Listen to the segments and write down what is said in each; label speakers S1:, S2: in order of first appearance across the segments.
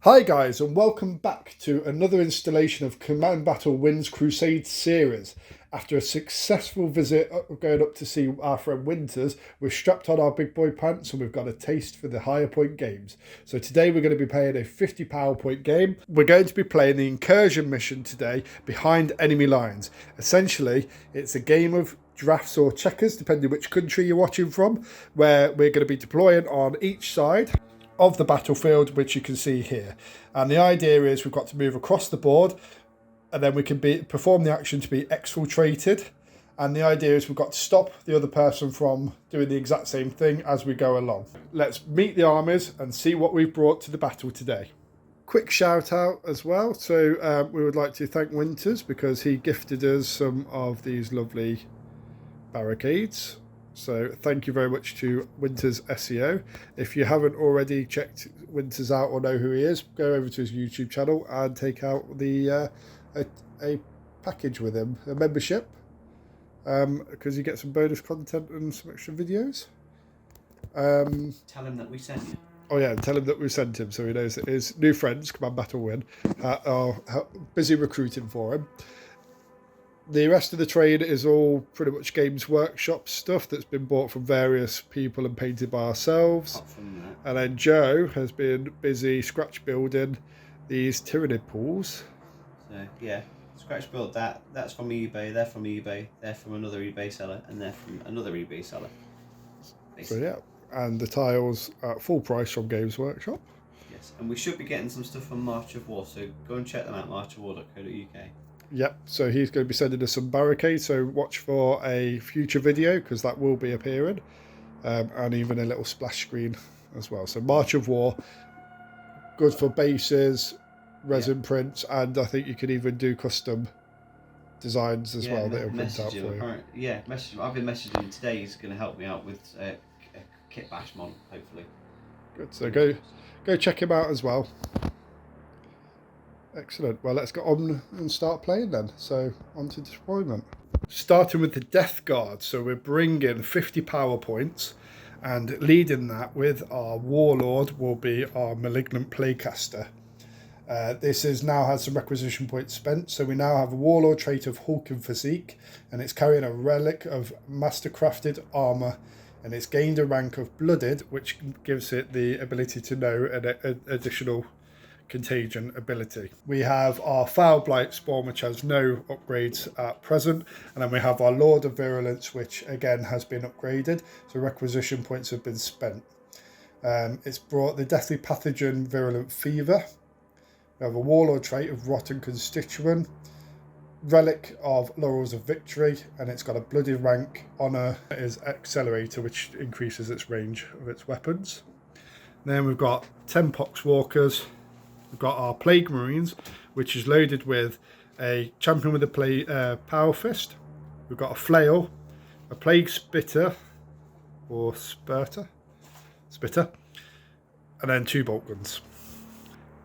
S1: Hi guys, and welcome back to another installation of Command Battle Wins Crusade series. After a successful visit going up to see our friend Winters, we've strapped on our big boy pants and we've got a taste for the higher point games. So today we're going to be playing a 50 PowerPoint game. We're going to be playing the incursion mission today, behind enemy lines. Essentially, it's a game of drafts or checkers, depending which country you're watching from, where we're going to be deploying on each side of the battlefield, which you can see here. And the idea is we've got to move across the board, and then we can perform the action to be exfiltrated. And the idea is we've got to stop the other person from doing the exact same thing as we go along. Let's meet the armies and see what we've brought to the battle today. Quick shout out as well. So we would like to thank Winters because he gifted us some of these lovely barricades. So thank you very much to Winters SEO. If you haven't already checked Winters out or know who he is, go over to his YouTube channel and take out the a package with him, a membership, because you get some bonus content and some extra videos.
S2: Tell him that we sent you.
S1: Oh yeah, and tell him that we sent him so he knows that his new friends, Command Battle Win, are busy recruiting for him. The rest of the trade is all pretty much Games Workshop stuff that's been bought from various people and painted by ourselves. And then Joe has been busy scratch building these Tyranid pools.
S2: So yeah, scratch build that. That's from eBay. They're from eBay. They're from another eBay seller, and they're from another eBay seller. Basically.
S1: So yeah, and the tiles at full price from Games Workshop.
S2: Yes, and we should be getting some stuff from March of War. So go and check them out. marchofwar.co.uk.
S1: Yep, so he's going to be sending us some barricades, so watch for a future video because that will be appearing, and even a little splash screen as well. So March of War, good for bases, resin prints, and I think you can even do custom designs as well that will print out for you.
S2: Yeah, message him. I've been messaging him today. He's going to help me out with a kit bash mod, hopefully.
S1: Good, so go check him out as well. Excellent. Well, let's get on and start playing then. So, on to deployment. Starting with the Death Guard. So, we're bringing 50 power points, and leading that with our Warlord will be our Malignant Playcaster. This is now has some requisition points spent. So, we now have a Warlord trait of Hulking Physique, and it's carrying a relic of Mastercrafted Armour, and it's gained a rank of Blooded, which gives it the ability to know an additional contagion ability. We have our Foul Blight Spawn, which has no upgrades at present, and then we have our Lord of Virulence, which again has been upgraded, so requisition points have been spent. It's brought the Deathly Pathogen Virulent Fever. We have a Warlord trait of Rotten Constituent, Relic of Laurels of Victory, and it's got a Blooded rank. Honor is Accelerator, which increases its range of its weapons. Then we've got 10 Poxwalkers. We've got our Plague Marines, which is loaded with a Champion with a Power Fist. We've got a Flail, a Plague Spitter, or Spitter, and then 2 Bolt Guns.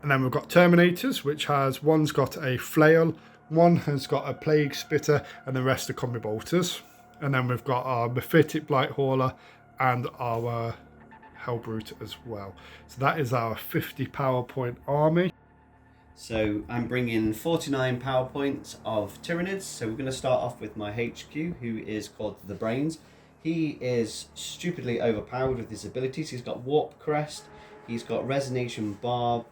S1: And then we've got Terminators, which has one's got a Flail, one has got a Plague Spitter, and the rest are Combi Bolters. And then we've got our Mephitic Blight Hauler and our Hellbrute as well. So that is our 50 PowerPoint army.
S2: So I'm bringing 49 PowerPoints of Tyranids. So we're going to start off with my HQ, who is called the Brains. He is stupidly overpowered with his abilities. He's got Warp Crest, he's got Resonation Barb,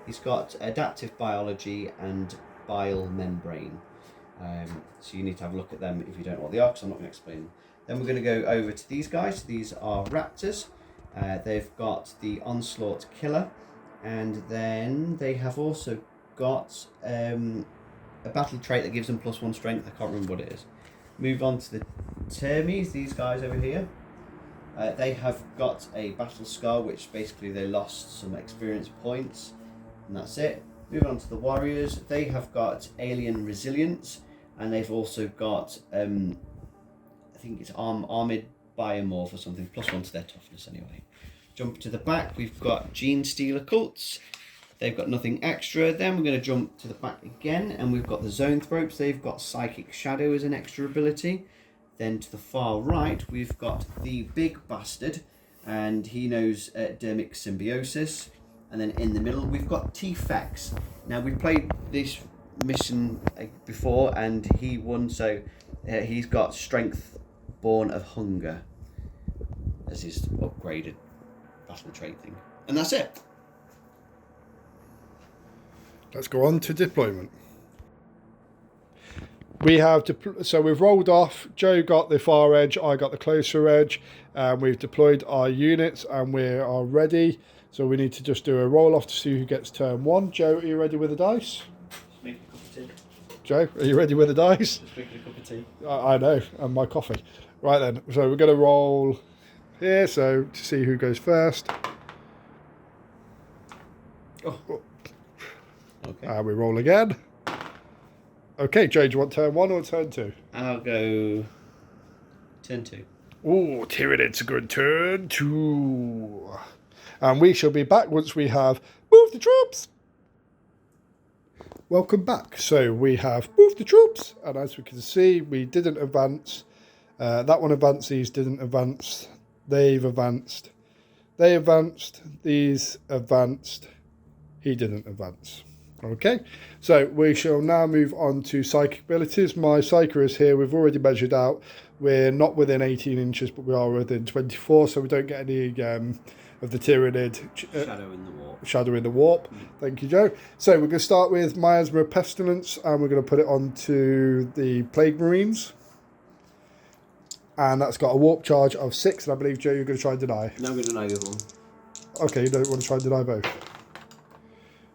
S2: he's got Adaptive Biology and Bile Membrane. So you need to have a look at them if you don't know what they are, because I'm not going to explain them. Then we're going to go over to these guys. These are Raptors. They've got the Onslaught Killer. And then they have also got a battle trait that gives them +1 strength. I can't remember what it is. Move on to the Termies, these guys over here. They have got a Battle Scar, which basically they lost some experience points. And that's it. Move on to the Warriors. They have got Alien Resilience. And they've also got I think it's Armored Biomorph or something, +1 to their toughness anyway. Jump to the back, we've got Gene Stealer Cults. They've got nothing extra. Then we're going to jump to the back again, and we've got the Zoanthropes. They've got Psychic Shadow as an extra ability. Then to the far right, we've got the Big Bastard, and he knows Dermic Symbiosis. And then in the middle, we've got T-Fex. Now, we've played this mission before, and he won, so he's got Strength Born of Hunger as his upgraded battle trait thing. And that's it.
S1: Let's go on to deployment. We have so we've rolled off. Joe got the far edge, I got the closer edge, and we've deployed our units, and we are ready. So we need to just do a roll off to see who gets turn 1. Joe, are you ready with the dice?
S2: Just making a cup of tea.
S1: Joe, are you ready with the dice?
S2: Just making a cup of tea.
S1: I know, and my coffee. Right then, so we're going to roll here, so to see who goes first.
S2: Oh. Okay.
S1: And we roll again. Okay, Joe, do you want turn 1 or turn 2?
S2: I'll go turn 2.
S1: Oh, Tyranids a good turn 2. And we shall be back once we have moved the troops. Welcome back. So we have moved the troops, and as we can see, we didn't advance. That one advanced, these didn't advance. They've advanced. They advanced. These advanced. He didn't advance. Okay, so we shall now move on to psychic abilities. My psyker is here. We've already measured out. We're not within 18 inches, but we are within 24, so we don't get any of the Tyranid shadow in the warp. Thank you, Joe. So we're going to start with Miasma of Pestilence, and we're going to put it onto the Plague Marines. And that's got a warp charge of 6, and I believe, Joe, you're going to try and deny.
S2: No, I'm going to deny the other one.
S1: Okay, you don't want to try and deny both.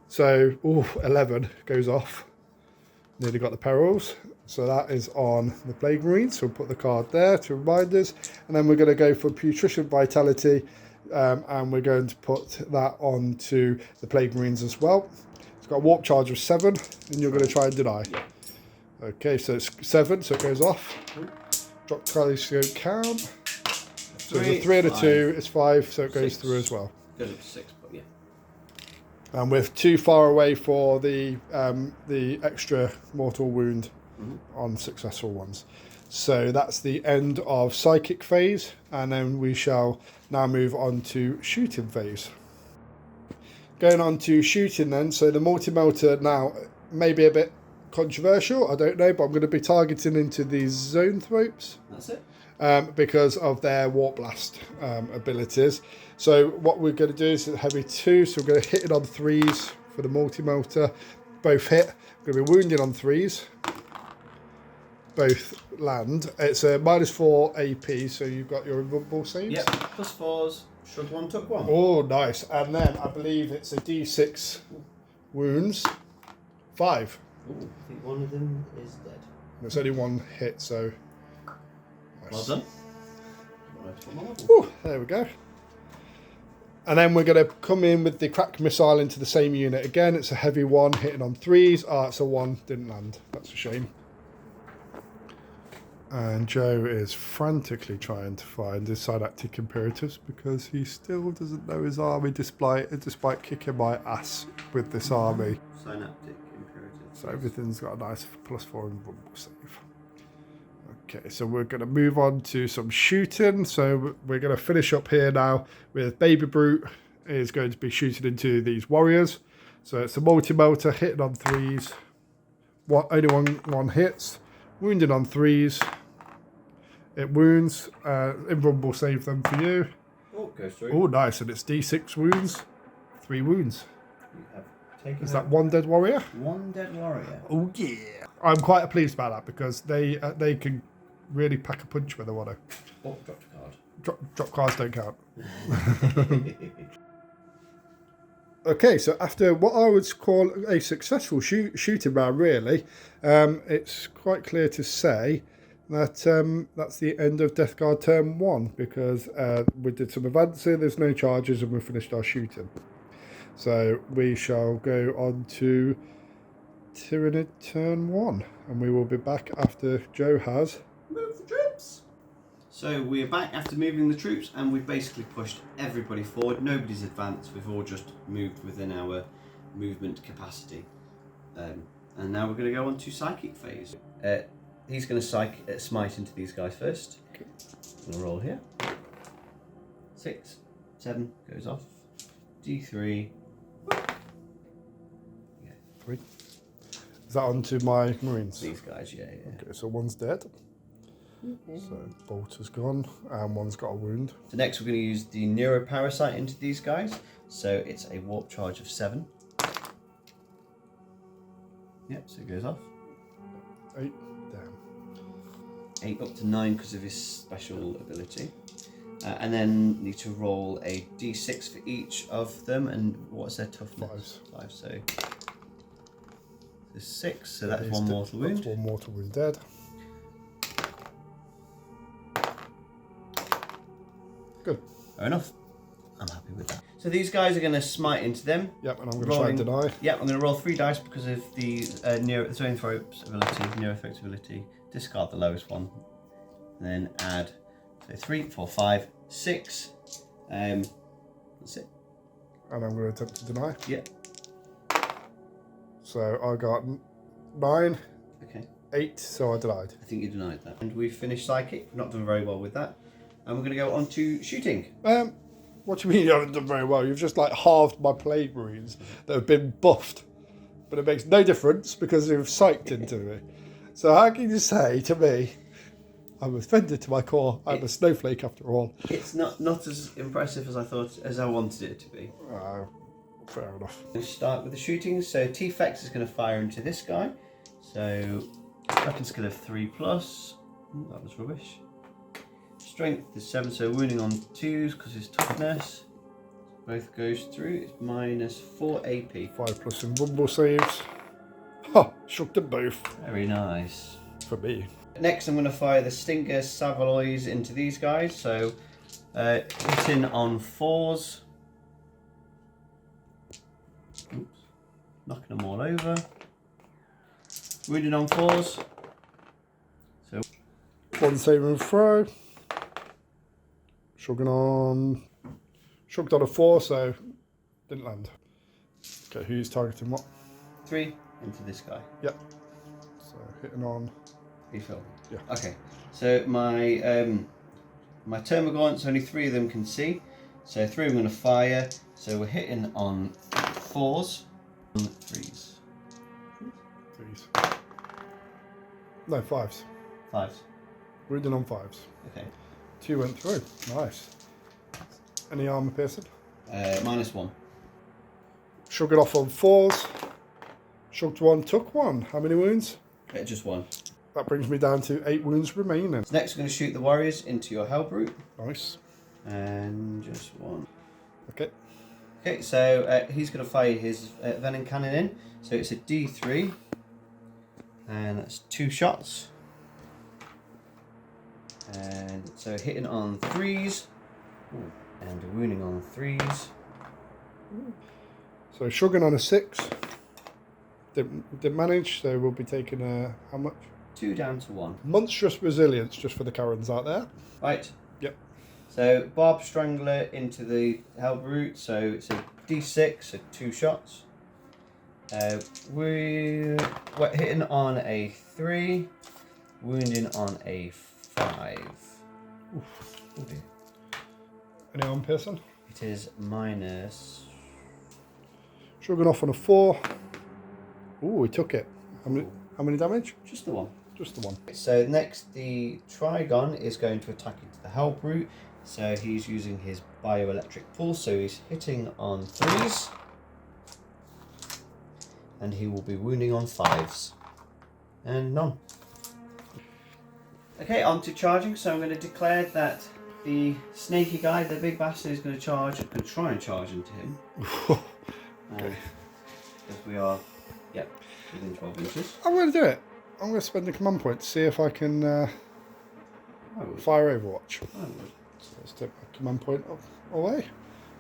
S1: So, 11 goes off. Nearly got the perils. So that is on the Plague Marines. So we'll put the card there to remind us. And then we're going to go for Putrition Vitality. And we're going to put that onto the Plague Marines as well. It's got a warp charge of 7. And you're going to try and deny.
S2: Yeah.
S1: Okay, so it's 7. So it goes off. Drop telescope count. So there's a 3 and a 2. It's 5. So it goes 6. Through as well.
S2: Goes up to 6, but yeah.
S1: And we're too far away for the extra mortal wound on successful ones. So that's the end of psychic phase, and then we shall now move on to shooting phase. Going on to shooting then, so the multi-melter now may be a bit controversial, I don't know, but I'm going to be targeting into these zone thropes.
S2: That's it.
S1: Because of their warp blast abilities. So what we're going to do is a heavy 2, so we're going to hit it on 3s for the multi-melter. Both hit. We're going to be wounded on 3s. Both land. It's a -4 AP, so you've got your invulnerable saves.
S2: Yep, +4s. Shrugged 1, took 1.
S1: Oh, nice. And then I believe it's a D6 wounds. 5.
S2: Ooh, I think one of them is dead.
S1: There's only 1 hit, so...
S2: Well done.
S1: Ooh, there we go. And then we're going to come in with the crack missile into the same unit again. It's a heavy 1 hitting on 3s. Ah, it's a 1, didn't land. That's a shame. And Joe is frantically trying to find his synaptic imperatives because he still doesn't know his army despite kicking my ass with this army.
S2: Synaptic imperatives.
S1: So everything's got a nice +4 invulnerable save. Okay, so we're going to move on to some shooting. So we're going to finish up here now with Baby Brute is going to be shooting into these warriors. So it's a multi-melter hitting on 3s. Only one hits. Wounded on 3s. It wounds. Invulnerable save them for you.
S2: Oh, goes through.
S1: Oh, nice. And it's D6 wounds. 3 wounds.
S2: You have taken
S1: Is that 1 dead warrior?
S2: 1 dead warrior.
S1: Oh, yeah. I'm quite pleased about that because they can really pack a punch when they want to.
S2: Oh, dropped a card.
S1: Drop cards don't count. Okay, so after what I would call a successful shooting round, really, it's quite clear to say that that's the end of Death Guard turn 1 because we did some advancing, there's no charges, and we finished our shooting. So we shall go on to Tyranid turn 1, and we will be back after Joe has
S2: moved the troops. So we're back after moving the troops, and we've basically pushed everybody forward. Nobody's advanced. We've all just moved within our movement capacity. And now we're going to go on to psychic phase. He's going to smite into these guys first.
S1: Okay.
S2: I'm going to roll here. 6, 7 goes off. D3,
S1: 3. Is that onto my Marines?
S2: These guys, yeah.
S1: Okay, so one's dead. So bolt is gone, and one's got a wound.
S2: So next we're going to use the Neuroparasite into these guys. So it's a warp charge of 7. Yep, so it goes off.
S1: 8, damn.
S2: 8 up to 9 because of his special ability. And then need to roll a d6 for each of them. And what's their toughness? 5. So 6. So that's one mortal wound.
S1: That's one mortal wound dead. Good.
S2: Fair enough. I'm happy with that. So these guys are going to smite into them.
S1: Yep, and I'm going to try and deny.
S2: Yep, I'm going to roll 3 dice because of the Zoanthrope's ability, Neurothrope's ability. Discard the lowest one. And then add 3, 4, 5, 6. That's it.
S1: And I'm going to attempt to deny.
S2: Yep.
S1: So I got 9.
S2: Okay.
S1: 8, so I denied.
S2: I think you denied that. And we've finished Psychic. We've not done very well with that. And we're going to go on to shooting.
S1: What do you mean you haven't done very well? You've just like halved my Plague Marines that have been buffed. But it makes no difference because you've psyched into me. So how can you say to me, I'm offended to my core, I'm a snowflake after all?
S2: It's not as impressive as I wanted it to be.
S1: Fair enough.
S2: We'll start with the shooting. So T-Fex is going to fire into this guy. So weapon skill of 3+. Ooh, that was rubbish. Strength is 7, so wounding on 2s because his toughness. Both goes through. It's -4 AP.
S1: 5+ in rumble saves. Ha! Shook them both.
S2: Very nice.
S1: For me.
S2: Next, I'm going to fire the Stinger Savaloys into these guys. So hitting on 4s. Oops. Knocking them all over. Wounding on 4s. So
S1: One save and throw. Shrugged on a 4, so didn't land. Okay, who's targeting what?
S2: 3 into this guy.
S1: Yep. So hitting on.
S2: Refill.
S1: Yeah.
S2: Okay. So my my termagants, only 3 of them can see. So 3 I'm going to fire. So we're hitting on 4s, on 3s.
S1: 3s. No, 5s.
S2: 5s.
S1: Wounding on 5s.
S2: Okay.
S1: 2 went through. Nice. Any armor piercing?
S2: -1.
S1: Shrugged off on 4s. Shrugged 1, took 1. How many wounds?
S2: Just 1.
S1: That brings me down to 8 wounds remaining.
S2: So next we're going to shoot the warriors into your Hellbrute.
S1: Nice.
S2: And just 1.
S1: Okay.
S2: Okay, so he's going to fire his venom cannon in. So it's a D3. And that's 2 shots. And so hitting on 3s. Ooh. And wounding on 3s.
S1: So shrugging on a 6. Didn't manage, so we'll be taking how much?
S2: 2 down to 1.
S1: Monstrous resilience, just for the Karens out there.
S2: Right.
S1: Yep.
S2: So Barb Strangler into the Hellbrute. So it's a D6, so 2 shots. We're hitting on a 3, wounding on a 5.
S1: Oof.
S2: Oh dear.
S1: Any arm piercing?
S2: It is minus.
S1: Shrugging off on a 4. Ooh, he took it. How many damage?
S2: Just the 1.
S1: Just the 1.
S2: So next, the Trigon is going to attack into the Hellbrute. So he's using his bioelectric pulse. So he's hitting on 3s. And he will be wounding on 5s. And none. Okay, on to charging. So I'm going to declare that the snaky guy, the big bastard, is going to charge and try and charge into him.
S1: Okay.
S2: Because we are, yep, within 12 inches.
S1: I'm going to do it. I'm going to spend the command point to see if I can fire Overwatch.
S2: I would.
S1: So let's take my command point away.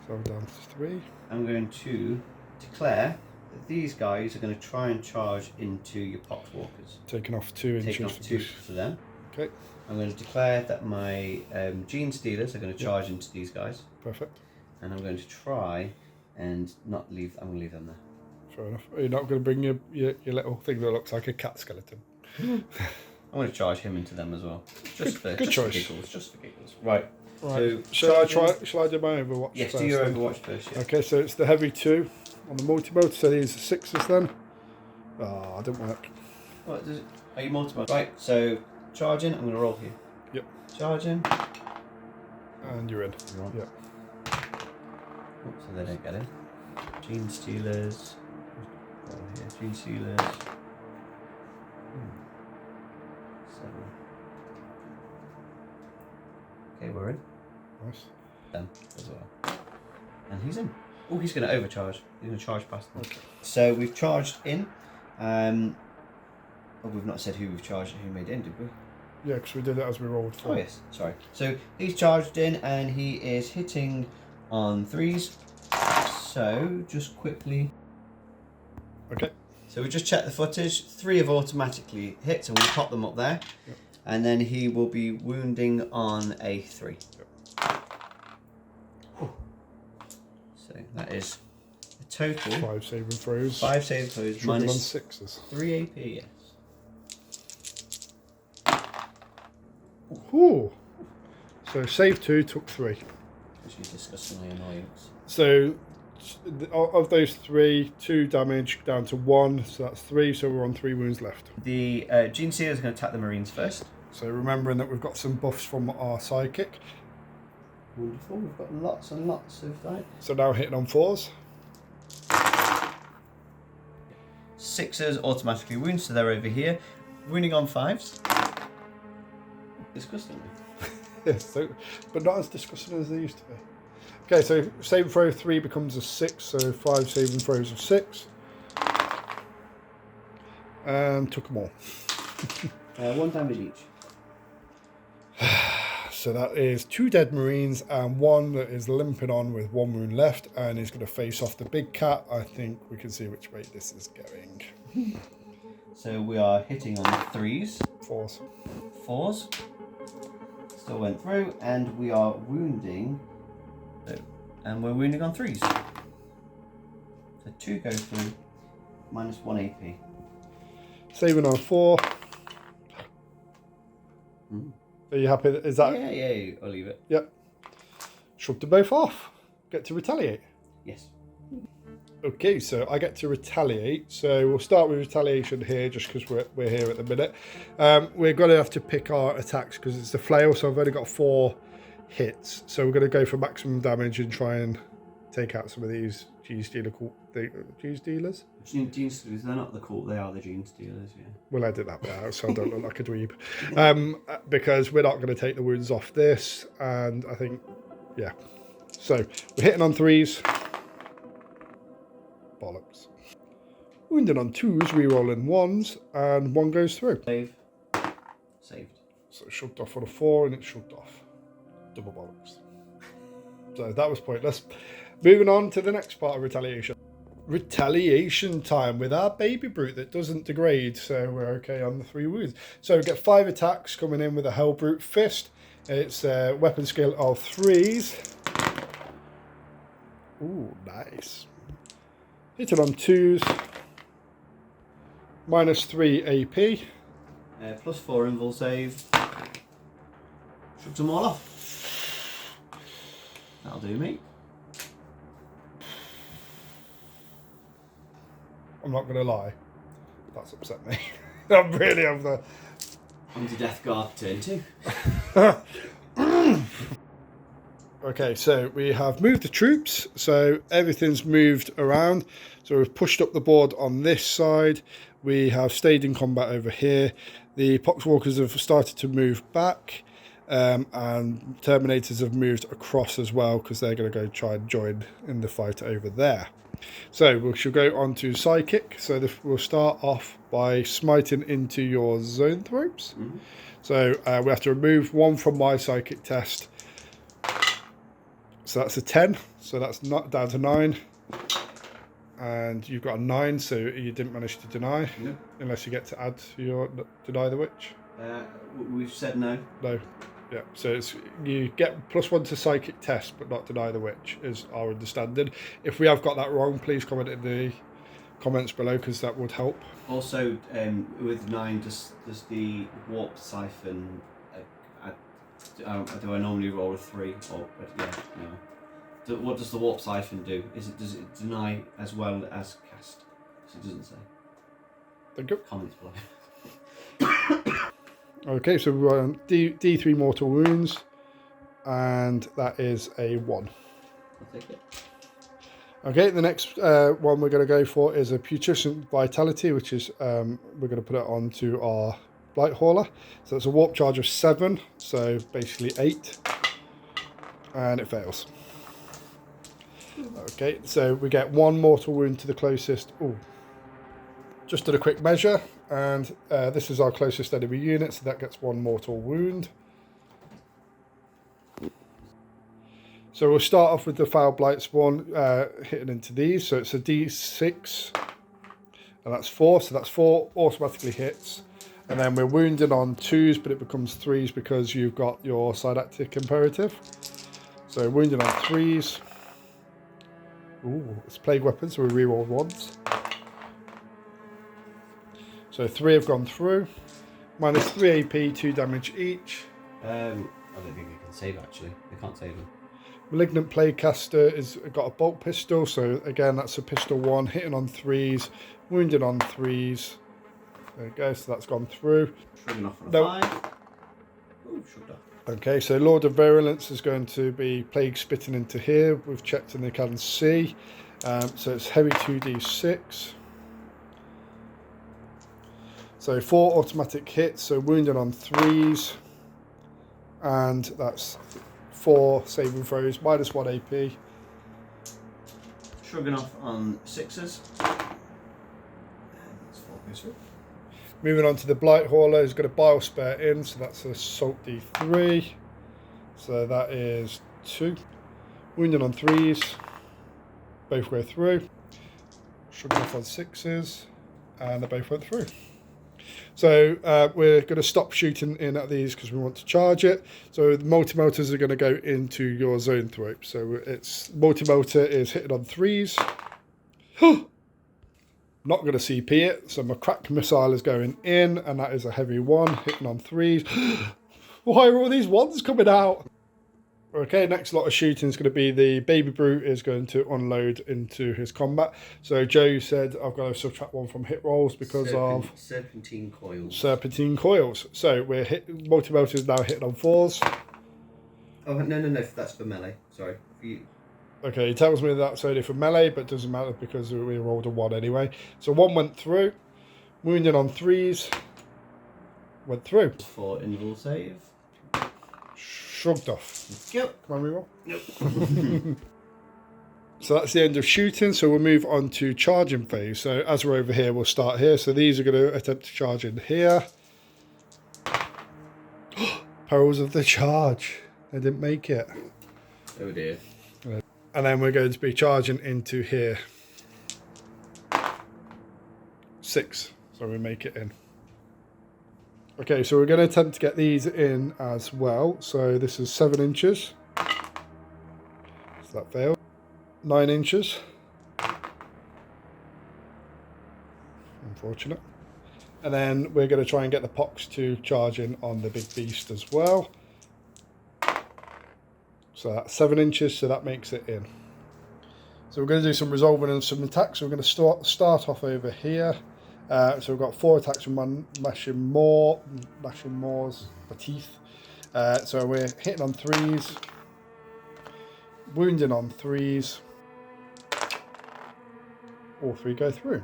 S1: So I'm down to 3.
S2: I'm going to declare that these guys are going to try and charge into your poxwalkers.
S1: Taking off 2 inches.
S2: Taking off 2 for them.
S1: Okay.
S2: I'm going to declare that my Gene Stealers are going to charge into these guys.
S1: Perfect.
S2: And I'm going to try and not leave. I'm going to leave them there.
S1: Fair enough. Are you not going to bring your little thing that looks like a cat skeleton?
S2: I'm going to charge him into them as well. Just for
S1: choice.
S2: giggles. Just for giggles. Right.
S1: Right.
S2: So
S1: Shall I do my Overwatch
S2: yes,
S1: first?
S2: do your
S1: then?
S2: Overwatch first. Yeah.
S1: Okay, so it's the heavy 2 on the multi-mode. So these are 6s then. Ah, didn't work.
S2: What does it? Are you multiple? Right. So charging. I'm gonna roll here.
S1: Yep.
S2: Charging.
S1: And you're in.
S2: You're on.
S1: Yep.
S2: Oops, so they don't get in. Gene stealers. Roll here. Gene stealers. 7. Okay, we're in.
S1: Nice.
S2: 10 as well. And he's in. Oh, he's going to overcharge. He's going to charge past them.
S1: Okay.
S2: So we've charged in. Oh, we've not said who we've charged and who made in, did we?
S1: Yeah, because we did it as we rolled
S2: Oh,
S1: forward.
S2: yes. Sorry. So he's charged in and he is hitting on 3s. So just quickly.
S1: Okay.
S2: So we just checked the footage. 3 have automatically hit, so we'll pop them up there.
S1: Yep.
S2: And then he will be wounding on a 3.
S1: Yep.
S2: So that is a total
S1: 5 saving throws.
S2: 5 saving throws
S1: Shrugging on
S2: minus
S1: 6s.
S2: 3 AP, yes.
S1: Ooh. So save 2, took 3.
S2: Which is disgustingly annoying.
S1: So of those 3, 2 damage down to 1. So that's 3. So we're on 3 wounds left.
S2: The Gene Sealer is going to attack the Marines first.
S1: So remembering that we've got some buffs from our psychic.
S2: Wonderful, we've got lots and lots of that.
S1: So now hitting on 4s.
S2: 6s automatically wound, so they're over here. Wounding on 5s. Disgustingly.
S1: Yes, so, but not as disgusting as they used to be. Okay, so saving throw 3 becomes a 6, so 5 saving throws of 6. And took them all.
S2: 1 damage each.
S1: So that is 2 dead Marines and 1 that is limping on with 1 wound left and is going to face off the big cat. I think we can see which way this is going.
S2: So we are hitting on 3s.
S1: 4s.
S2: 4s. Still went through, and we are wounding. And we're wounding on 3s. So 2 go through, minus 1 AP.
S1: Saving on 4.
S2: Mm.
S1: Are you happy? Is that?
S2: Yeah, I'll leave it.
S1: Yep. Shove them both off. Get to retaliate.
S2: Yes.
S1: Okay, so I get to retaliate. So we'll start with retaliation here, just because we're here at the minute. We're going to have to pick our attacks because it's a flail, so I've only got 4 hits. So we're going to go for maximum damage and try and take out some of these Gene Stealers.
S2: Gene Stealers, they're not the cult, they are the Gene Stealers, yeah.
S1: We'll edit that bit out so I don't look like a dweeb. Because we're not going to take the wounds off this, and I think, yeah. So we're hitting on 3s. Bollocks. Wounded on 2s, rerolling 1s, and 1 goes through.
S2: Save. Saved.
S1: So it's shoved off on a 4 and it's shoved off. Double bollocks. So that was pointless. Moving on to the next part of retaliation. Retaliation time with our baby brute that doesn't degrade, so we're okay on the 3 wounds. So we get 5 attacks coming in with a Hell Brute Fist. It's a weapon skill of 3s. Ooh, nice. Hitting on 2s. Minus 3 AP.
S2: Plus 4 invul save. Shuts them all off. That'll do me.
S1: I'm not going to lie. That's upset me. I'm really over
S2: On to Death Guard turn 2.
S1: Okay, so we have moved the troops, so everything's moved around. So we've pushed up the board on this side. We have stayed in combat over here. The Poxwalkers have started to move back, and Terminators have moved across as well because they're going to go try and join in the fight over there. So we shall go on to Psychic. So we'll start off by smiting into your zone thropes.
S2: Mm-hmm.
S1: So we have to remove 1 from my Psychic test. So that's a 10, so that's not down to 9. And you've got a 9, so you didn't manage to deny.
S2: No.
S1: Unless you get to add to your deny the witch.
S2: We've said no.
S1: No. Yeah, so it's, you get +1 to psychic test, but not deny the witch, is our understanding. If we have got that wrong, please comment in the comments below, because that would help.
S2: Also, with 9, does the warp siphon? Do I normally roll a 3? Or yeah, no. What does the warp siphon do? Does it deny as well as cast? Because it doesn't say.
S1: Thank you.
S2: comments below.
S1: Okay, so we're on D3 mortal wounds, and that is a 1.
S2: I'll take it.
S1: Okay, the next one we're going to go for is a Putrescent Vitality, which is we're going to put it onto our Blight Hauler. So it's a warp charge of 7, so basically 8, and it fails. Okay, so we get 1 mortal wound to the closest. Ooh. Just did a quick measure, and this is our closest enemy unit, so that gets 1 mortal wound. So we'll start off with the Foul Blight Spawn hitting into these. So it's a D6, and that's 4. So that's 4 automatically hits. And then we're wounding on 2s, but it becomes 3s because you've got your Didactic Imperative. So wounding on 3s. Ooh, it's Plague Weapon, so we reroll 1s. So 3 have gone through. Minus 3 AP, 2 damage each.
S2: I don't think I can save actually. I can't save them.
S1: Malignant Plaguecaster has got a bolt pistol, so again that's a pistol 1, hitting on 3s, wounded on 3s. There we go, so that's gone through.
S2: Shrugging off on a 5. Ooh, shrugged off.
S1: Okay, so Lord of Virulence is going to be Plague Spitting into here. We've checked and they can see. So it's heavy 2d6. So 4 automatic hits, so wounded on 3s. And that's 4 saving throws, minus 1 AP.
S2: Shrugging off on 6s. And that's 4 goes through.
S1: Moving on to the Blight Hauler, who's got a Bile Spare in, so that's Assault D3. So that is 2. Wounded on 3s. Both go through. Shrugging off on 6s. And they both went through. So we're going to stop shooting in at these because we want to charge it. So the multi-motors are going to go into your zone thrope. So it's multi-motor is hitting on 3s. Not going to CP it. So my crack missile is going in, and that is a heavy 1 hitting on 3s. Why are all these 1s coming out? Okay, next lot of shooting is going to be the Baby Brute is going to unload into his combat. So Joe said I've got to subtract 1 from hit rolls because of
S2: Serpentine Coils.
S1: Serpentine Coils. So we're multi-motor is now hitting on 4s.
S2: Oh no, that's for melee. Sorry. For you.
S1: Okay, he tells me that's only for melee, but doesn't matter because we rolled a 1 anyway. So 1 went through, wounded on 3s, went through.
S2: For invul save.
S1: Shrugged off.
S2: Yep.
S1: Come on, reroll.
S2: Nope.
S1: So that's the end of shooting, so we'll move on to charging phase. So as we're over here, we'll start here. So these are going to attempt to charge in here. Perils of the charge. They didn't make it.
S2: Oh dear.
S1: And then we're going to be charging into here. 6. So we make it in. Okay, so we're going to attempt to get these in as well. So this is 7 inches. So that failed. 9 inches. Unfortunate. And then we're going to try and get the pox to charge in on the big beast as well. So that's 7 inches, so that makes it in. So we're going to do some resolving and some attacks. So we're going to start off over here. So we've got 4 attacks from mashing mores, my teeth. So we're hitting on 3s, wounding on 3s. All 3 go through.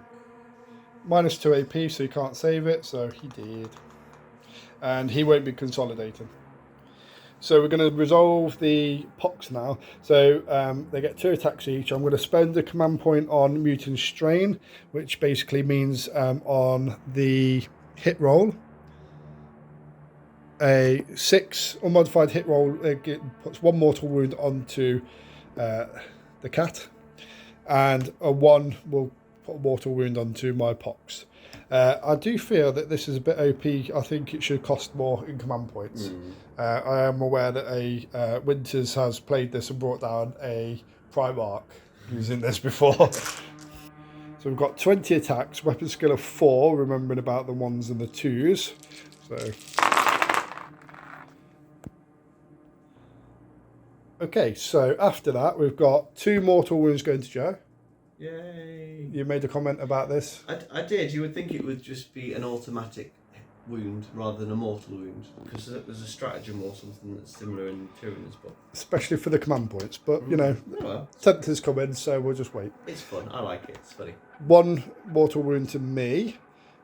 S1: Minus 2 AP, so you can't save it. So he did, and he won't be consolidating. So we're going to resolve the pox now. So they get 2 attacks each. I'm going to spend a command point on Mutant Strain, which basically means on the hit roll, a 6 unmodified hit roll puts 1 mortal wound onto the cat, and a 1 will put a mortal wound onto my pox. I do feel that this is a bit OP. I think it should cost more in command points. I am aware that a Winters has played this and brought down a Primarch using this before. So we've got 20 attacks, weapon skill of 4, remembering about the 1s and the 2s. So okay, so after that we've got 2 mortal wounds going to Joe.
S2: Yay!
S1: You made a comment about this.
S2: I did. You would think it would just be an automatic wound rather than a mortal wound, because there's a stratagem or something that's similar in Tyranids, but
S1: Especially for the command points. But, you know,
S2: oh well,
S1: 10th is coming, so we'll just wait.
S2: it's fun. I like it. It's funny.
S1: 1 mortal wound to me.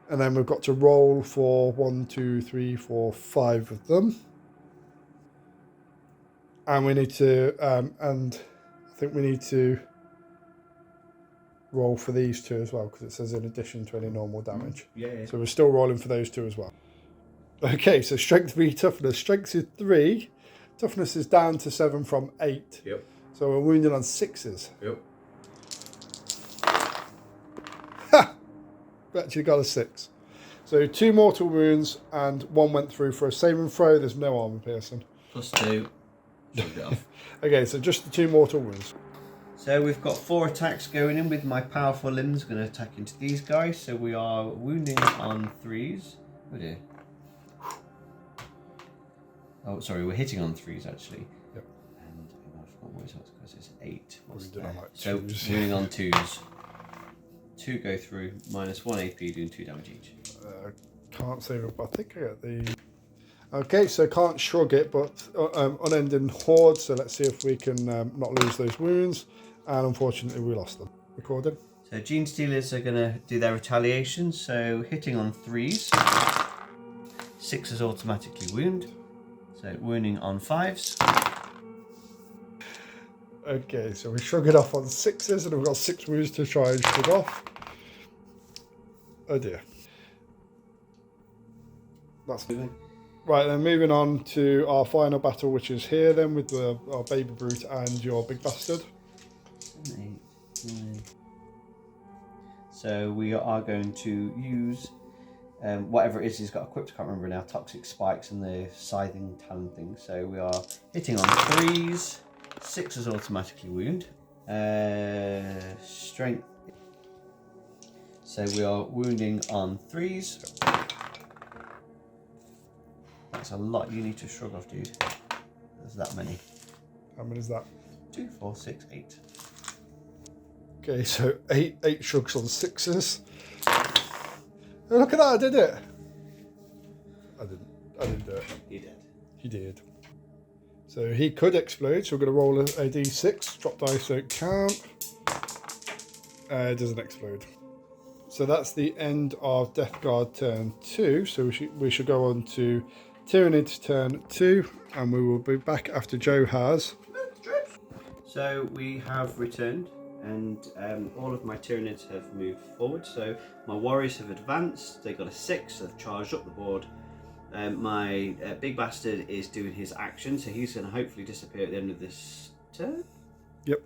S1: And then we've got to roll for 1, 2, 3, 4, 5 of them. And we need to, and I think we need to roll for these 2 as well, because it says in addition to any normal damage.
S2: Yeah.
S1: So we're still rolling for those 2 as well. Okay, so strength v toughness. Strength is 3. Toughness is down to 7 from 8.
S2: Yep.
S1: So we're wounded on 6s.
S2: Yep.
S1: Ha! We actually got a 6. So 2 mortal wounds and 1 went through for a saving throw. There's no armor piercing.
S2: +2. Shrugged it off.
S1: Okay, so just the 2 mortal wounds.
S2: So we've got 4 attacks going in with my powerful limbs. Going to attack into these guys. So we are wounding on 3s. Oh dear. Oh, sorry, we're hitting on 3s actually.
S1: Yep.
S2: And I forgot what because it's 8. What's
S1: We did
S2: there?
S1: on, like,
S2: So
S1: 2s.
S2: wounding on 2s. 2 go through, -1 AP, doing 2 damage each.
S1: Can't save it, but I think I got the... Okay, so can't shrug it, but unending horde. So let's see if we can not lose those wounds. And unfortunately, we lost them. Recording.
S2: So Gene Stealers are going to do their retaliation. So hitting on 3s. 6s automatically wound. So wounding on 5s.
S1: Okay, so we shrug it off on 6s, and we've got 6 wounds to try and shrug off. Oh dear. That's right. Then moving on to our final battle, which is here then with our baby brute and your big bastard.
S2: 7, 8, 9. So we are going to use whatever it is he's got equipped. I can't remember now. Toxic spikes and the scything talon thing. So we are hitting on 3s. 6s automatically wound. Strength. So we are wounding on 3s. That's a lot you need to shrug off, dude. There's that many.
S1: How many is that?
S2: 2, 4, 6, 8.
S1: Okay, so 8 shrugs on 6s. Oh, look at that! I did it. I didn't do it.
S2: You did.
S1: He did. So he could explode. So we're going to roll a d6. Drop dice don't count. It doesn't explode. So that's the end of Death Guard turn 2. So we should go on to Tyranid's turn 2, and we will be back after Joe has.
S2: So we have returned, and all of my Tyranids have moved forward. So my warriors have advanced. They got a 6. They've charged up the board. My big bastard is doing his action, so he's going to hopefully disappear at the end of this turn.
S1: Yep.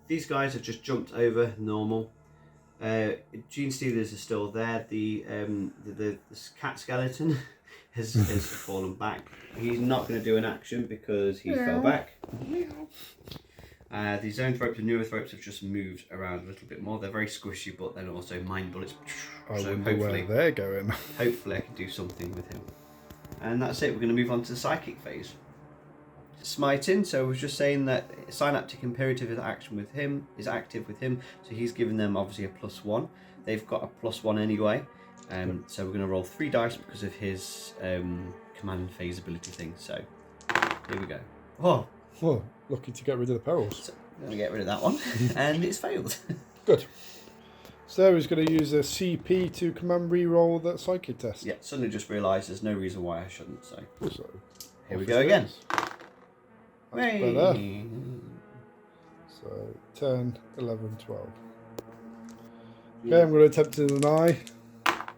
S2: These guys have just jumped over normal. Gene Stealers are still there. The cat skeleton has fallen back. He's not going to do an action because he fell back. The zoned ropes and neurothropes have just moved around a little bit more. They're very squishy, but then also mind bullets.
S1: I
S2: So
S1: wonder where they're going.
S2: hopefully I can do something with him. And that's it. We're going to move on to the psychic phase. Smiting. So I was just saying that synaptic imperative is active with him. So he's given them obviously a +1. They've got a +1 anyway. So we're going to roll 3 dice because of his command phase ability thing. So here we go. Oh,
S1: Well, lucky to get rid of the perils.
S2: so I'm going to get rid of that one, and it's failed.
S1: Good. So he's going to use a CP to command re-roll that psychic test.
S2: Yeah, suddenly just realised there's no reason why I shouldn't. So
S1: So
S2: here we go again.
S1: That's better. So 10, 11, 12. Okay, I'm going to attempt to deny. I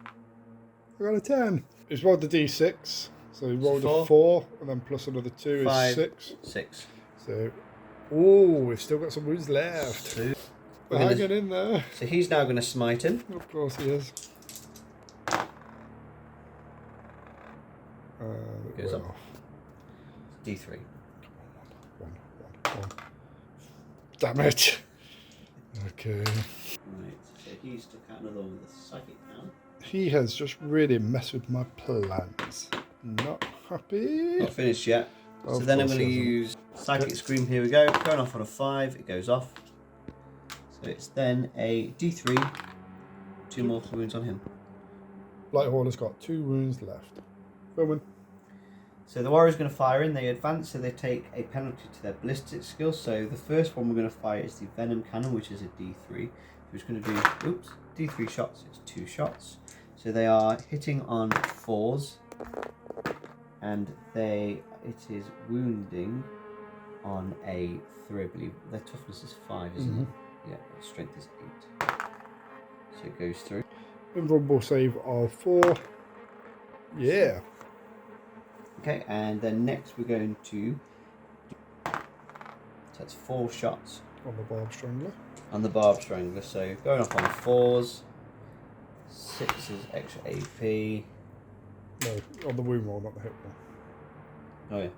S1: got a 10. He's rolled the d6. So he rolled a 4, and then plus another 2
S2: 5,
S1: is 6.
S2: 6.
S1: So, we've still got some wounds left.
S2: 2.
S1: We're hanging in there.
S2: So he's now going to smite him.
S1: Of course he is.
S2: Goes
S1: well,
S2: up. D3.
S1: One. Damn it. Okay.
S2: Right, so he's took out another one with a psychic now.
S1: He has just really messed with my plans. Not happy.
S2: Not finished yet. So
S1: Of
S2: then I'm
S1: course
S2: going to
S1: he hasn't.
S2: use Psychic Scream. Here we go. Going off on a 5. It goes off. So it's then a D3, 2 mortal wounds on him.
S1: Blight Hauler's got 2 wounds left. Roman.
S2: So the warrior's going to fire in, they advance, so they take a penalty to their ballistic skill. So the first one we're going to fire is the Venom Cannon, which is a D3. So it's going to do, D3 shots, it's 2 shots. So they are hitting on 4s, and it is wounding on a 3, I believe. Their toughness is 5, isn't it? Yeah, their strength is 8. So it goes through.
S1: Invulnerable save of 4. Yeah.
S2: Okay, and then next we're going to... So that's 4 shots.
S1: On the Barb Strangler.
S2: On the Barb Strangler, so going off on 4s. 6 is extra AP.
S1: No, on the wound roll, not the hit roll.
S2: Oh yeah,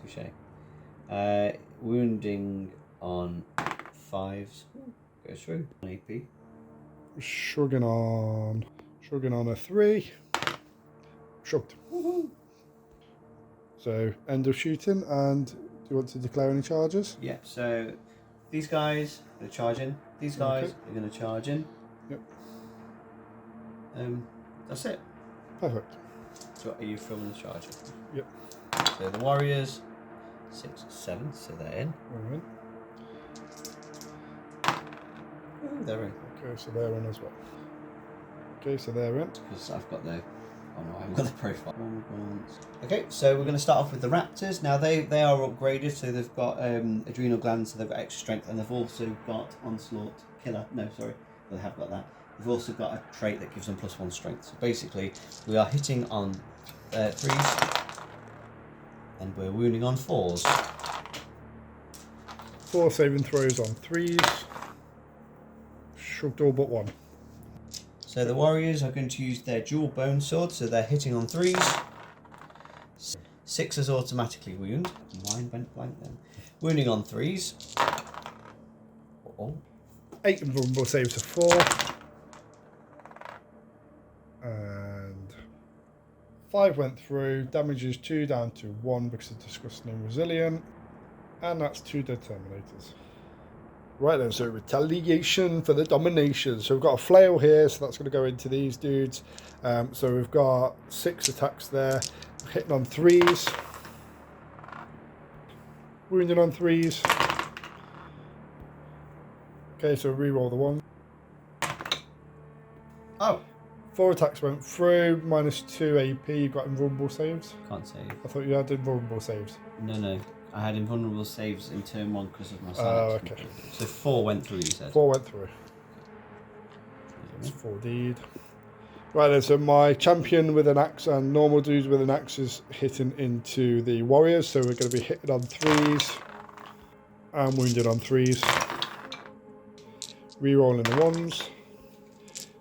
S2: touche. Wounding on 5s. Goes through. On AP.
S1: Shrugging on a 3. Shrugged.
S2: Woohoo!
S1: So end of shooting, and do you want to declare any charges?
S2: Yeah, so these guys are going to charge in. These guys are going to charge in.
S1: Yep.
S2: That's it.
S1: Perfect.
S2: So are you filming the charge?
S1: Yep.
S2: So the warriors, 6, 7, so they're in.
S1: We're in.
S2: Oh, they're in.
S1: Okay, so they're in as well. Okay, so they're in.
S2: Because I've got the... Oh no, I haven't got the profile. Okay, so we're going to start off with the raptors. Now they are upgraded, so they've got adrenal glands, so they've got extra strength, and they've also got onslaught killer. No, sorry, well, they have got that. They've also got a trait that gives them +1 strength. So basically, we are hitting on 3s, and we're wounding on 4s.
S1: 4 saving throws on 3s. Shrugged all but 1.
S2: So the warriors are going to use their dual bone sword, so they're hitting on 3s. 6s automatically wound. Mine went blank then. Wounding on 3s.
S1: 8 invulnerable saves of 4. And 5 went through. Damage is 2 down to 1 because it's disgusting and resilient. And that's 2 dead Terminators. Right then, so retaliation for the domination. So we've got a flail here, so that's going to go into these dudes. So we've got 6 attacks there. Hitting on 3s. Wounding on 3s. Okay, so re-roll the 1.
S2: Oh!
S1: 4 attacks went through, -2 AP. You've got invulnerable saves.
S2: Can't save.
S1: I thought you had invulnerable saves.
S2: No. I had invulnerable saves in turn 1 because of my silence.
S1: Oh, okay.
S2: So 4 went through, you said?
S1: 4 went through. That's 4 deed. Right then, so my champion with an axe and normal dudes with an axe is hitting into the warriors. So we're going to be hitting on 3s and wounded on 3s. Rerolling the 1s.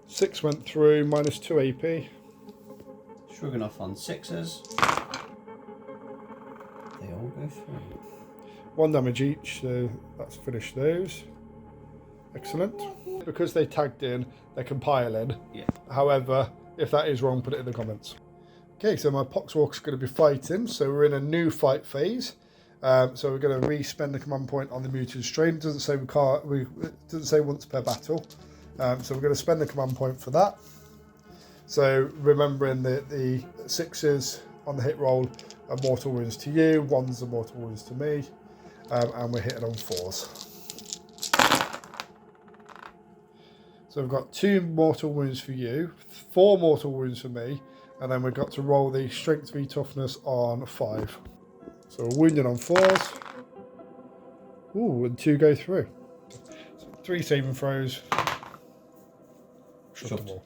S1: 6 went through, -2 AP.
S2: Shrugging off on 6s. They all go through.
S1: 1 damage each, so that's finished those. Excellent. Because they tagged in, they can pile in.
S2: Yeah.
S1: However, if that is wrong, put it in the comments. Okay, so my Poxwalk's going to be fighting, so we're in a new fight phase. So we're going to re-spend the command point on the mutant strain. It doesn't say it doesn't say once per battle. So we're going to spend the command point for that. So remembering that the 6s on the hit roll are mortal wounds to you, 1s are mortal wounds to me, and we're hitting on 4s. So we've got 2 mortal wounds for you, 4 mortal wounds for me, and then we've got to roll the strength v toughness on 5. So we're wounded on 4s. Ooh, and 2 go through. So 3 saving throws. Shut them all.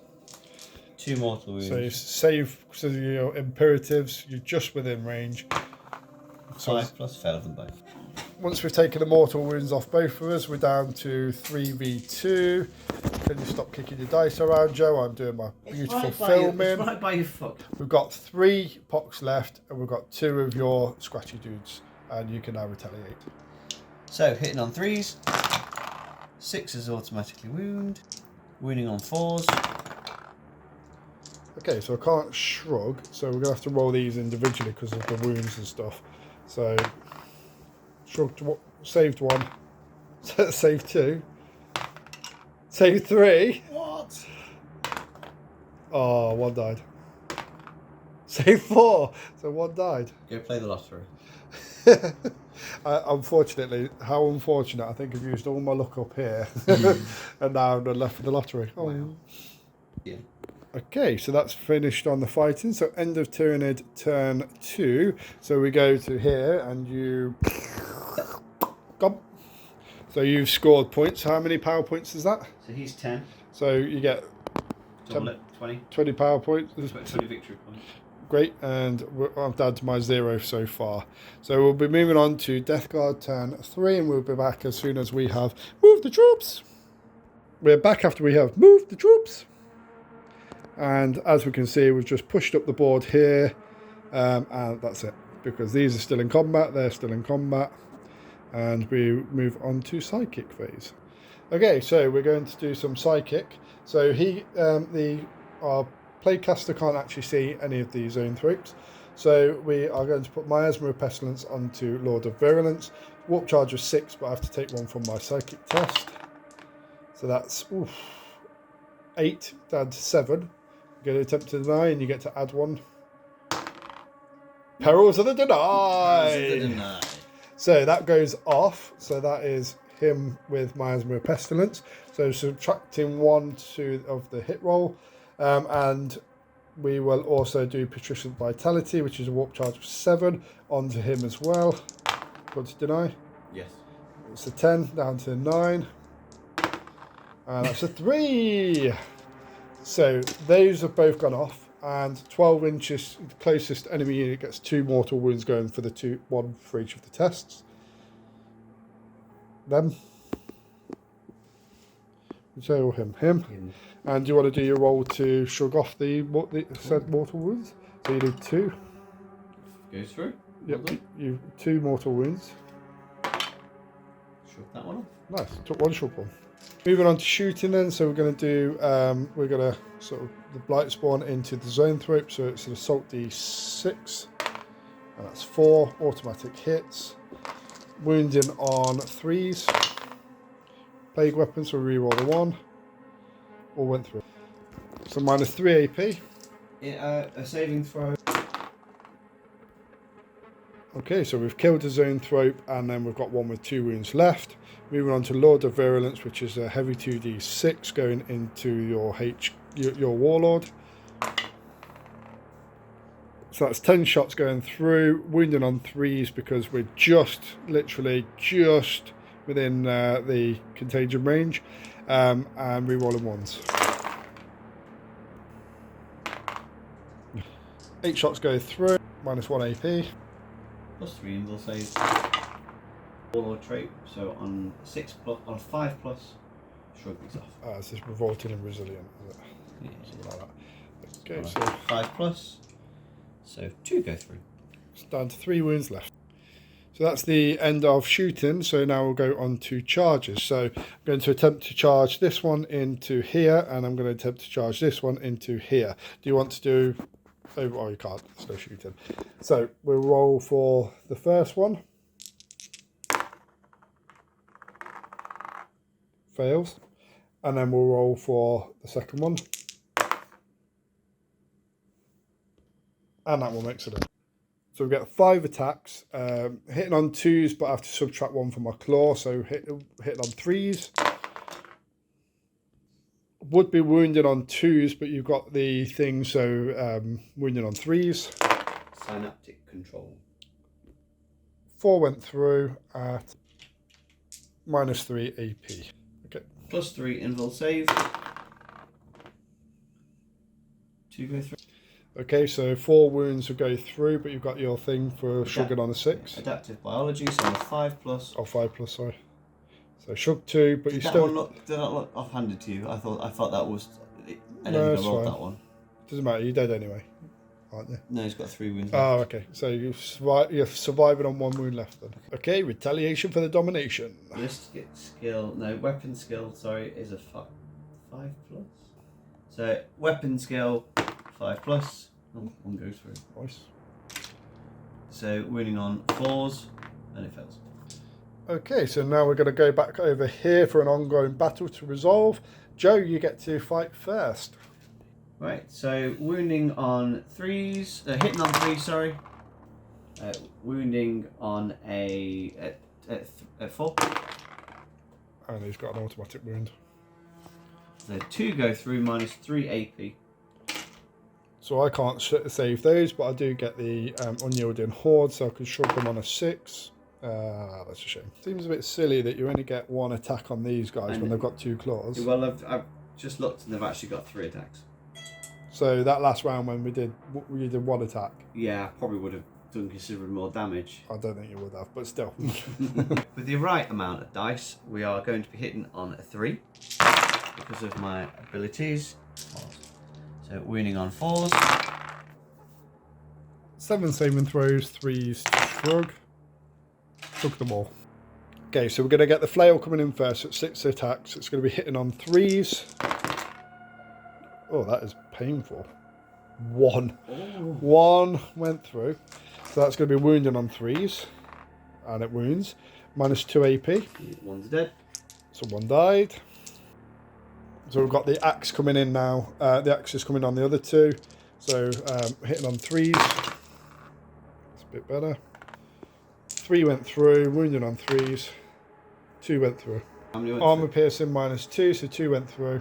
S2: 2 mortal wounds.
S1: So you save, so your imperatives, you're just within range.
S2: 5 plus fail them both.
S1: Once we've taken the mortal wounds off both of us, we're down to 3v2. Can you stop kicking your dice around, Joe? I'm doing my beautiful filming.
S2: It's right by your foot.
S1: We've got 3 pox left, and we've got 2 of your scratchy dudes, and you can now retaliate.
S2: So hitting on 3s, 6s automatically wound, wounding on 4s.
S1: Okay, so I can't shrug, so we're gonna have to roll these individually because of the wounds and stuff. So shrugged, saved 1, saved 2, Save 3.
S2: What?
S1: Oh, 1 died. Save 4. So 1 died.
S2: Go play the lottery.
S1: Unfortunately, how unfortunate. I think I've used all my luck up here. And now I'm left with the lottery. Oh.
S2: Wow. Yeah.
S1: Okay, so that's finished on the fighting. So end of Tyranid turn 2. So we go to here and you... Gone. So you've scored points. How many power points is that?
S2: So he's 10.
S1: So you get 20 power points.
S2: 20 victory points.
S1: Great, and I'm down to my 0 so far. So we'll be moving on to Death Guard turn 3, and we'll be back as soon as we have moved the troops. We're back after we have moved the troops. And as we can see, we've just pushed up the board here, and that's it. Because these are still in combat, they're still in combat. And we move on to Psychic phase. Okay, so we're going to do some Psychic. So our Playcaster can't actually see any of the zone troops. So we are going to put Miasma of Pestilence onto Lord of Virulence. Warp charge of 6, but I have to take 1 from my Psychic test. So that's 8 down to 7. You get to attempt to deny, and you get to add 1. Perils of the Deny! So that goes off. So that is him with Miasma of Pestilence. So subtracting 1 of the hit roll. And we will also do Patrician Vitality, which is a warp charge of 7, onto him as well. Want to deny?
S2: Yes.
S1: It's a 10 down to 9. And that's a 3. So those have both gone off. And 12 inches, the closest enemy unit gets 2 mortal wounds going for the 1 for each of the tests. Them. Say or him. Him. And do you want to do your roll to shrug off the said mortal wounds? So you do 2.
S2: Goes through.
S1: Yep. You 2 mortal wounds.
S2: Shrug that one off. Nice.
S1: Took 1 shrug one. Moving on to shooting then. So we're going to do we're going to sort of the blight spawn into the zone thrope. So it's an assault d6, and that's 4 automatic hits. Wounding on 3s. Plague weapons, so we reroll the 1. All went through. So minus 3 AP.
S2: A saving throw.
S1: Okay, so we've killed the zone thrope, and then we've got 1 with 2 wounds left. Moving on to Lord of Virulence, which is a heavy 2d6 going into your Warlord. So that's 10 shots going through, wounding on 3s because we're literally just within the contagion range, and re-rolling 1s. 8 shots go through, minus 1 AP.
S2: Plus 3 and they'll save Warlord trait, so on 5 plus, shrug these off.
S1: It's just revolting and resilient, is it?
S2: Yeah.
S1: Something like that. Okay,
S2: so 5 plus, so 2 go through.
S1: It's down to 3 wounds left. So that's the end of shooting. So now we'll go on to charges. So I'm going to attempt to charge this one into here, and I'm going to attempt to charge this one into here. Do you want to do... Oh, you can't. There's no shooting. So we'll roll for the first one. Fails. And then we'll roll for the second one. And that one makes it in. So we get 5 attacks, hitting on 2s, but I have to subtract 1 from my claw, so hitting on 3s. Would be wounded on 2s, but you've got the thing, so wounded on 3s.
S2: Synaptic control.
S1: 4 went through at minus 3 AP. Okay.
S2: Plus 3 invul save. 2 go through.
S1: Okay, so 4 wounds will go through, but you've got your thing for shrugging on a 6.
S2: Adaptive biology, so on a 5 plus.
S1: Oh, 5 plus, sorry. So shrug 2, but
S2: did
S1: you still...
S2: Did that look offhanded to you? I thought that was... I don't
S1: No,
S2: think
S1: it's
S2: I rolled
S1: fine.
S2: that one.
S1: Doesn't matter, you're dead anyway, aren't you?
S2: No, he's got 3 wounds
S1: Oh,
S2: left.
S1: okay. So you're surviving on 1 wound left then. Okay, retaliation for the domination.
S2: List skill... No, weapon skill, sorry, is a 5 plus. So, weapon skill, 5 plus. Oh, 1 goes through.
S1: Nice.
S2: So, wounding on 4s, and it fails.
S1: Okay, so now we're going to go back over here for an ongoing battle to resolve. Joe, you get to fight first.
S2: Right, so wounding on threes, hitting on threes, sorry. Wounding on at 4.
S1: And he's got an automatic wound.
S2: So 2 go through, minus 3 AP.
S1: So I can't save those, but I do get the unyielding horde, so I can shrug them on a 6. That's a shame. Seems a bit silly that you only get 1 attack on these guys when they've got 2 claws.
S2: Well, I've just looked and they've actually got 3 attacks.
S1: So that last round when we did 1 attack.
S2: Yeah, I probably would have done considerably more damage.
S1: I don't think you would have, but still.
S2: With the right amount of dice, we are going to be hitting on a 3 because of my abilities. So wounding on 4s.
S1: 7 saving throws, 3s to shrug. Shrug them all. Okay, so we're going to get the flail coming in first at 6 attacks. It's going to be hitting on 3s. Oh, that is painful. 1. Oh. 1 went through. So that's going to be wounding on 3s. And it wounds. Minus 2 AP.
S2: 1's dead.
S1: So 1 died. So we've got the axe coming in now. The axe is coming on the other 2. So hitting on 3s. That's a bit better. 3 went through. Wounding on 3s. 2 went through. Armor piercing minus 2. So 2 went through.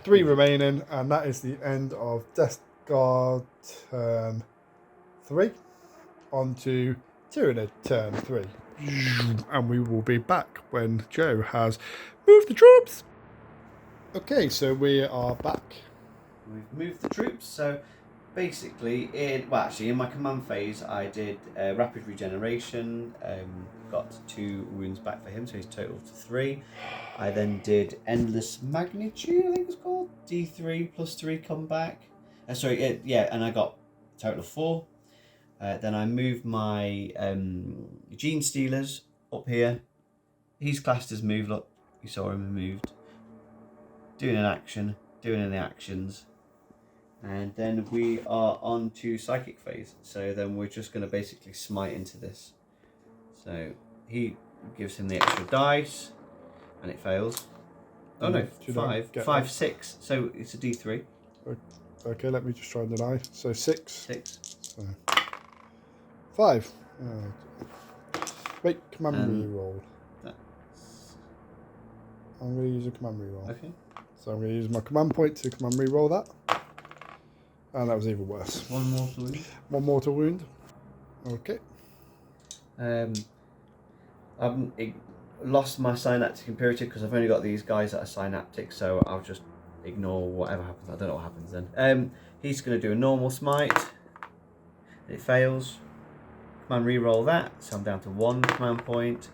S1: 3 remaining, and that is the end of Death Guard turn 3. On to Tyranid turn 3. And we will be back when Joe has moved the troops. Okay, so we are back.
S2: We've moved the troops, so basically, in my command phase, I did rapid regeneration, got 2 wounds back for him, so he's total to 3. I then did endless magnitude, I think it's called, D3 plus 3 come back. And I got a total of 4. Then I moved my Gene Stealers up here. He's classed as move. Look, you saw him moved. Doing an action, doing any actions. And then we are on to psychic phase. So then we're just going to basically smite into this. So he gives him the extra dice, and it fails. Oh no, 5, 6. So it's a D3.
S1: Okay, let me just try and deny. So 6.
S2: 6.
S1: So 5. Wait, command reroll. I'm going to use a command reroll.
S2: Okay.
S1: So I'm going to use my command point to command reroll that. And that was even worse.
S2: 1 mortal wound.
S1: 1 mortal wound. Okay.
S2: I've lost my synaptic imperative because I've only got these guys that are synaptic, so I'll just ignore whatever happens. I don't know what happens then. He's going to do a normal smite. It fails. Command reroll that, so I'm down to 1 command point.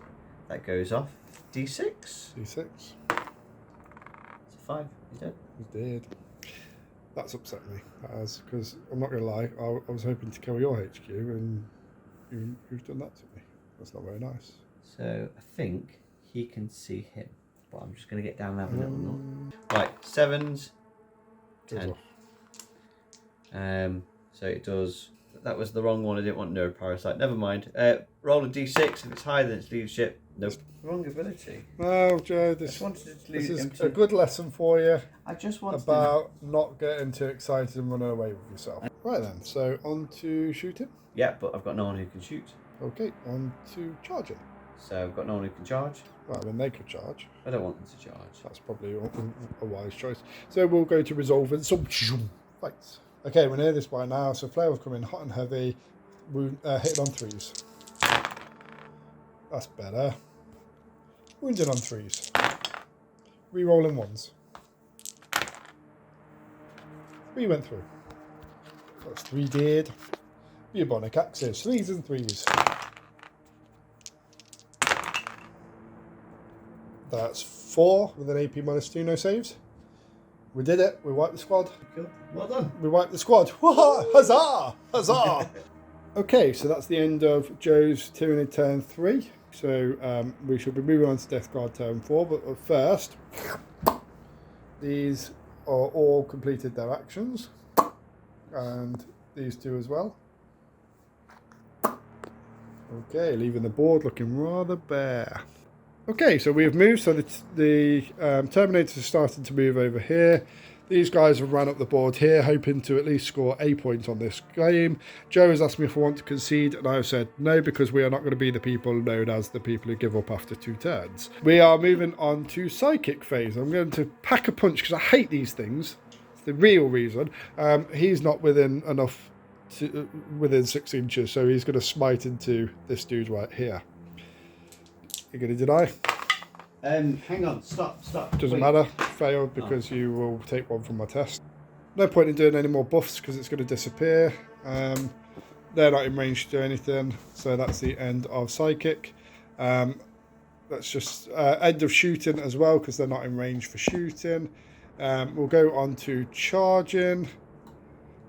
S2: That goes off. D6.
S1: D6.
S2: It's a 5. He's dead.
S1: He's dead. That's upset me, because I'm not going to lie, I was hoping to kill your HQ, and you've done that to me. That's not very nice.
S2: So I think he can see him, but I'm just going to get down and have a little look. Right, 7s, 10. So it does. That was the wrong one. I didn't want neuroparasite. Never mind. Roll a d6. If it's higher than its leadership, nope. Wrong ability.
S1: No, Joe, this is a good lesson for you.
S2: I just wanted
S1: about not getting too excited and running away with yourself. Right then, so on to shooting.
S2: Yeah, but I've got no one who can shoot.
S1: Okay, on to charging.
S2: So I've got no one who can charge.
S1: Right, then they could charge.
S2: I don't want them to charge.
S1: That's probably a wise choice. So we'll go to resolving some fights. Okay, we're near this by now, so Flair will come in hot and heavy, hitting on 3s. That's better. Wounded on 3s. Rerolling 1s. 3 went through. That's 3 did. Bubonic axes, 3s and 3s. That's 4 with an AP minus 2, no saves. We did it. We wiped the squad.
S2: Cool. Well done.
S1: We wiped the squad. Huzzah! Huzzah! Okay, so that's the end of Joe's Tyranid turn 3. So we should be moving on to Death Guard turn 4. But first, these are all completed their actions. And these two as well. Okay, leaving the board looking rather bare. Okay, so we've moved, so the Terminators are starting to move over here. These guys have ran up the board here, hoping to at least score a point on this game. Joe has asked me if I want to concede, and I have said no, because we are not going to be the people known as the people who give up after 2 turns. We are moving on to Psychic phase. I'm going to pack a punch, because I hate these things. It's the real reason. He's not within enough, within 6 inches, so he's going to smite into this dude right here. You're going to deny?
S2: Hang on, stop.
S1: Doesn't matter, failed, because you will take 1 from my test. No point in doing any more buffs because it's going to disappear. They're not in range to do anything, so that's the end of Psychic. That's just end of shooting as well, because they're not in range for shooting. We'll go on to charging.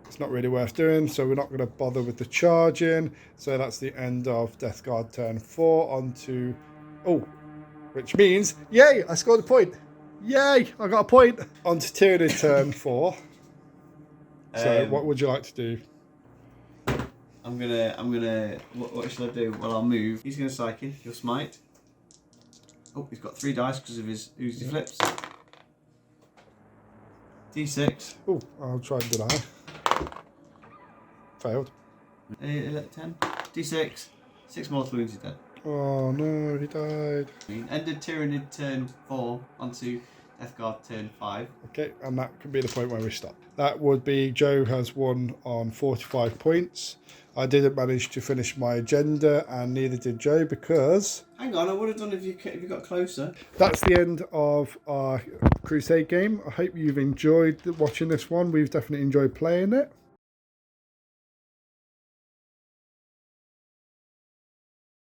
S1: It's not really worth doing, so we're not going to bother with the charging. So that's the end of Death Guard turn 4. On to... Oh, which means, yay, I scored a point. Yay, I got a point. On to Tyranid turn 4. So what would you like to do?
S2: I'm gonna, what should I do? Well, I'll move. He's gonna Psychic, he'll smite. Oh, he's got 3 dice because of his Uzi flips. D6.
S1: Oh, I'll try and deny. Failed.
S2: 10. D6. 6 mortal wounds, he's dead.
S1: Oh no, he died.
S2: Ended Tyranid turn 4 onto Death Guard turn 5.
S1: Okay, and that could be the point where we stop. That would be Joe has won on 45 points. I didn't manage to finish my agenda, and neither did Joe, because...
S2: Hang on, I would have done if you got closer.
S1: That's the end of our Crusade game. I hope you've enjoyed watching this one. We've definitely enjoyed playing it.